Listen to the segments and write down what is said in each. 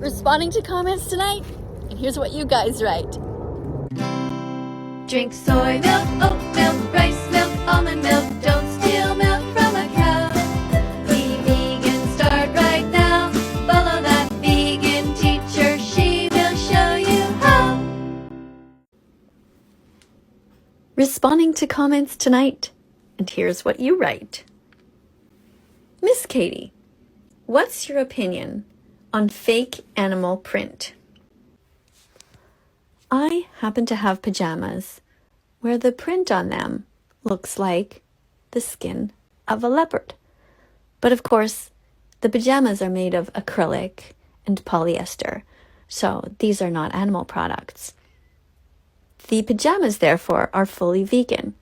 Responding to comments tonight, and here's what you guys write. Drink soy milk, oat milk, rice milk, almond milk. Don't steal milk from a cow. Be vegan, start right now. Follow that vegan teacher, she will show you how. Responding to comments tonight, and here's what you write. Miss Katie, what's your opinion on fake animal print? I happen to have pajamas where the print on them looks like the skin of a leopard. But of course, the pajamas are made of acrylic and polyester, so these are not animal products. The pajamas, therefore, are fully vegan.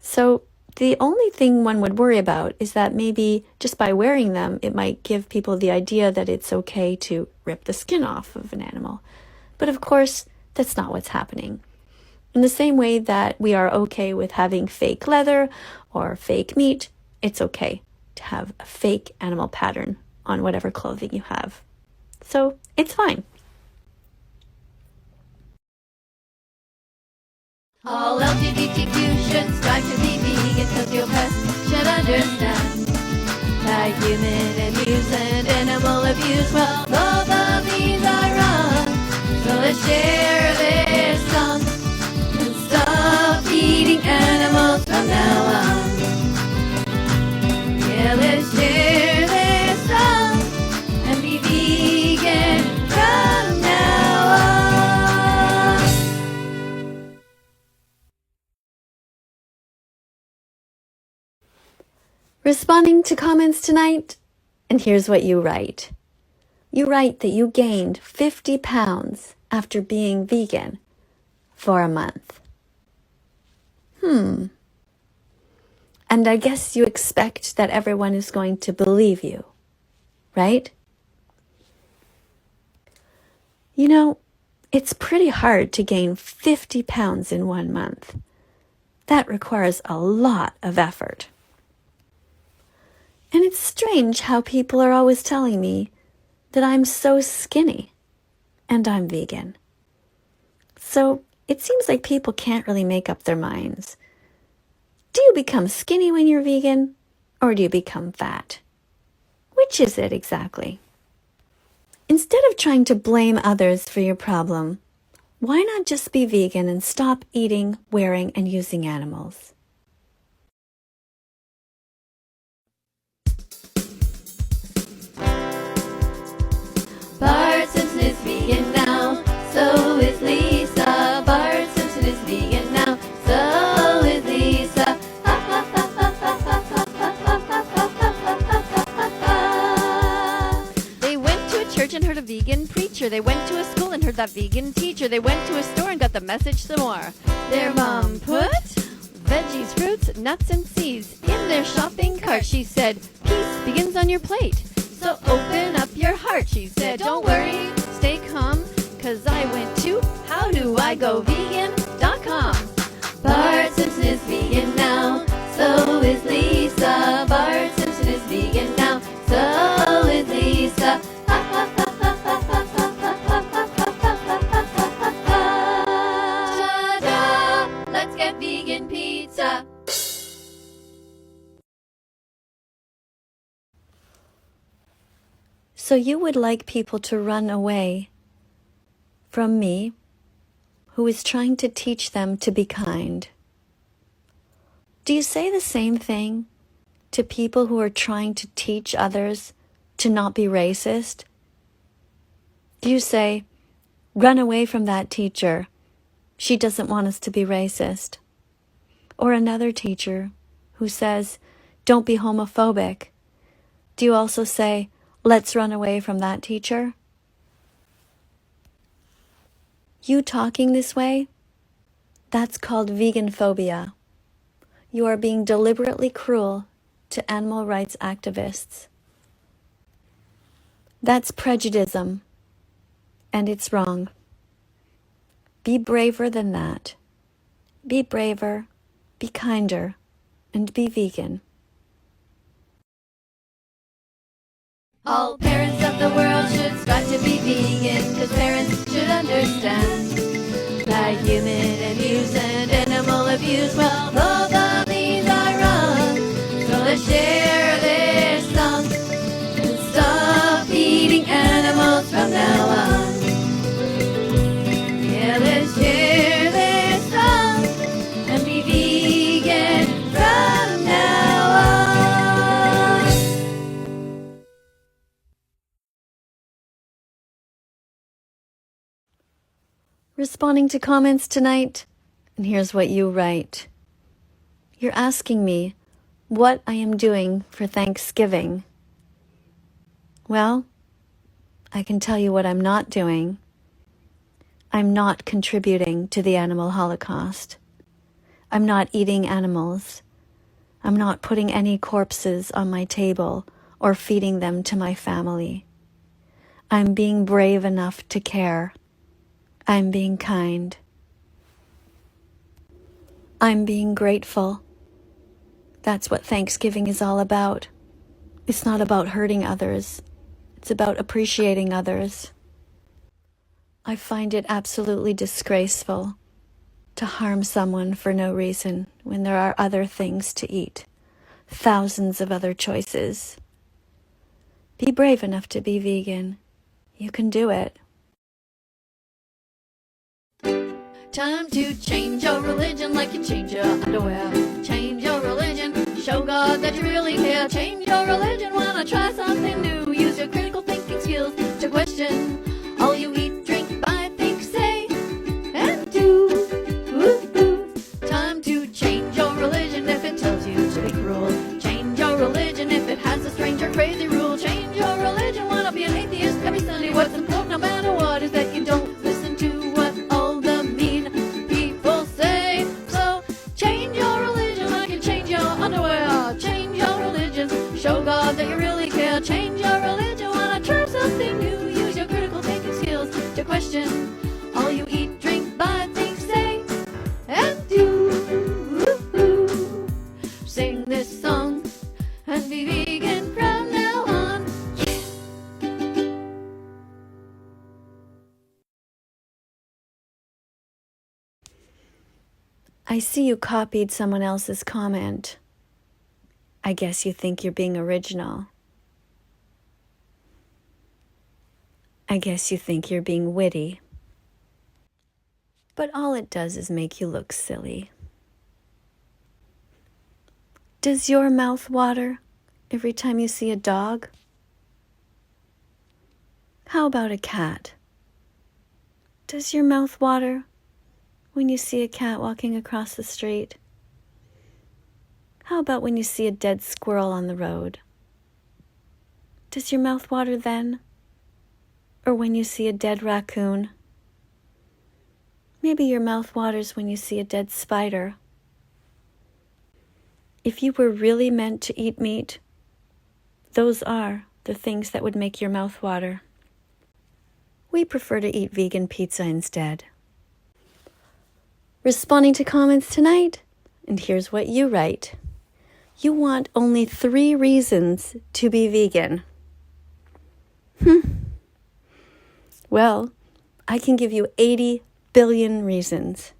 So the only thing one would worry about is that maybe just by wearing them, it might give people the idea that it's okay to rip the skin off of an animal. But of course, that's not what's happening. In the same way that we are okay with having fake leather or fake meat, it's okay to have a fake animal pattern on whatever clothing you have. So it's fine. All LGBTQ should strive to be vegan, cause your pets should understand that human abuse and animal abuse, well, both of these are wrong. So let's share this song and stop eating animals from now on. Yeah, let's share this song and be vegan from now on. Responding to comments tonight, and here's what you write. You write that you gained 50 pounds after being vegan for a month. And I guess you expect that everyone is going to believe you, right? You know, it's pretty hard to gain 50 pounds in 1 month. That requires a lot of effort. And it's strange how people are always telling me that I'm so skinny and I'm vegan. So it seems like people can't really make up their minds. Do you become skinny when you're vegan, or do you become fat? Which is it exactly? Instead of trying to blame others for your problem, why not just be vegan and stop eating, wearing, and using animals? Bart Simpson is vegan now, so is Lisa. Bart Simpson is vegan now, so is Lisa. They went to a church and heard a vegan preacher. They went to a school and heard that vegan teacher. They went to a store and got the message some more. Their mom put veggies, fruits, nuts, and seeds in their shopping cart. She said, peace begins on your plate. So open up your heart, she said. Don't worry, stay calm, cause I went to howdoigovegan.com. Bart Simpson is vegan now, so is Lisa. Bart Simpson is vegan now, so is Lisa. Ta-da! Let's get vegan pizza. So you would like people to run away from me, who is trying to teach them to be kind. Do you say the same thing to people who are trying to teach others to not be racist? Do you say, run away from that teacher, she doesn't want us to be racist? Or another teacher who says, don't be homophobic. Do you also say, let's run away from that teacher? You talking this way, that's called veganphobia. You are being deliberately cruel to animal rights activists. That's prejudice, and it's wrong. Be braver than that. Be braver, be kinder, and be vegan. All parents of the world should strive to be vegan, cause parents should understand that human abuse and animal abuse, well, both of these are wrong. So let's share this song and stop eating animals from now on. Yeah, let's share this song and be vegan from now on. Responding to comments tonight, and here's what you write. You're asking me what I am doing for Thanksgiving. Well, I can tell you what I'm not doing. I'm not contributing to the animal holocaust. I'm not eating animals. I'm not putting any corpses on my table or feeding them to my family. I'm being brave enough to care. I'm being kind. I'm being grateful. That's what Thanksgiving is all about. It's not about hurting others. It's about appreciating others. I find it absolutely disgraceful to harm someone for no reason when there are other things to eat. Thousands of other choices. Be brave enough to be vegan. You can do it. Time to change your religion like you change your underwear. Change your religion, show God that you really care. Change your religion, wanna try something new. Use your critical thinking skills to question all you eat, drink, buy, think, say, and do. Time to change your religion if it tells you to be cruel. Change your religion if it has a strange or crazy rule. Change your religion, wanna be an atheist every Sunday. What's important no matter what is that you don't listen to what all the mean people say. So change your religion like you change your underwear. Change your religion, show God that you really care. Change your religion, wanna try something new. Use your critical thinking skills to question all you eat, drink, buy, think, say, and do. Sing this song and be vegan from now on. I see you copied someone else's comment. I guess you think you're being original. I guess you think you're being witty. But all it does is make you look silly. Does your mouth water every time you see a dog? How about a cat? Does your mouth water when you see a cat walking across the street? How about when you see a dead squirrel on the road? Does your mouth water then? Or when you see a dead raccoon? Maybe your mouth waters when you see a dead spider. If you were really meant to eat meat, those are the things that would make your mouth water. We prefer to eat vegan pizza instead. Responding to comments tonight, and here's what you write. You want only 3 reasons to be vegan. Well, I can give you 80 billion reasons.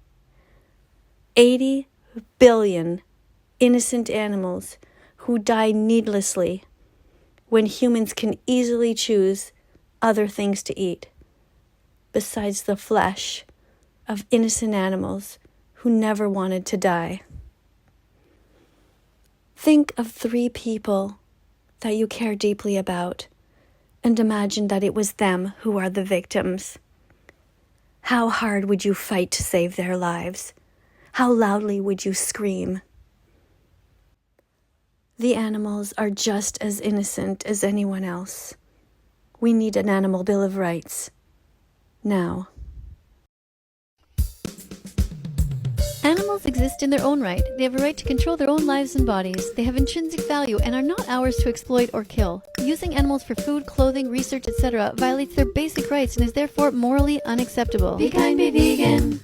80 billion innocent animals who die needlessly when humans can easily choose other things to eat besides the flesh of innocent animals who never wanted to die. Think of 3 people that you care deeply about and imagine that it was them who are the victims. How hard would you fight to save their lives? How loudly would you scream? The animals are just as innocent as anyone else. We need an animal bill of rights. Now. Animals exist in their own right. They have a right to control their own lives and bodies. They have intrinsic value and are not ours to exploit or kill. Using animals for food, clothing, research, etc. violates their basic rights and is therefore morally unacceptable. Be kind, be vegan.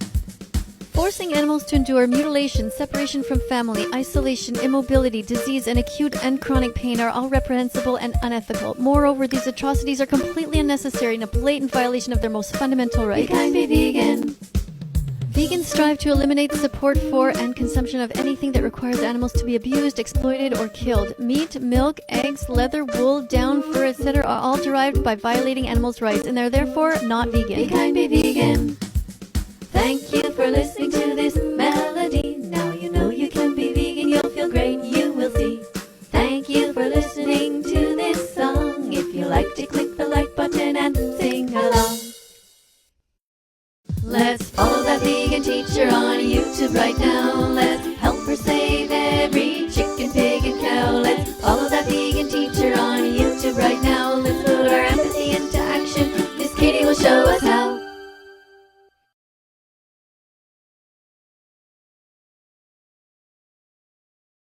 Forcing animals to endure mutilation, separation from family, isolation, immobility, disease, and acute and chronic pain are all reprehensible and unethical. Moreover, these atrocities are completely unnecessary and a blatant violation of their most fundamental rights. Be kind, be vegan. Vegans strive to eliminate support for and consumption of anything that requires animals to be abused, exploited, or killed. Meat, milk, eggs, leather, wool, down, fur, etc. are all derived by violating animals' rights, and they're therefore not vegan. Be kind, be vegan. Thank you for listening to this melody. Now you know you can be vegan, you'll feel great, you will see. Thank you for listening to this song. If you liked it, click the like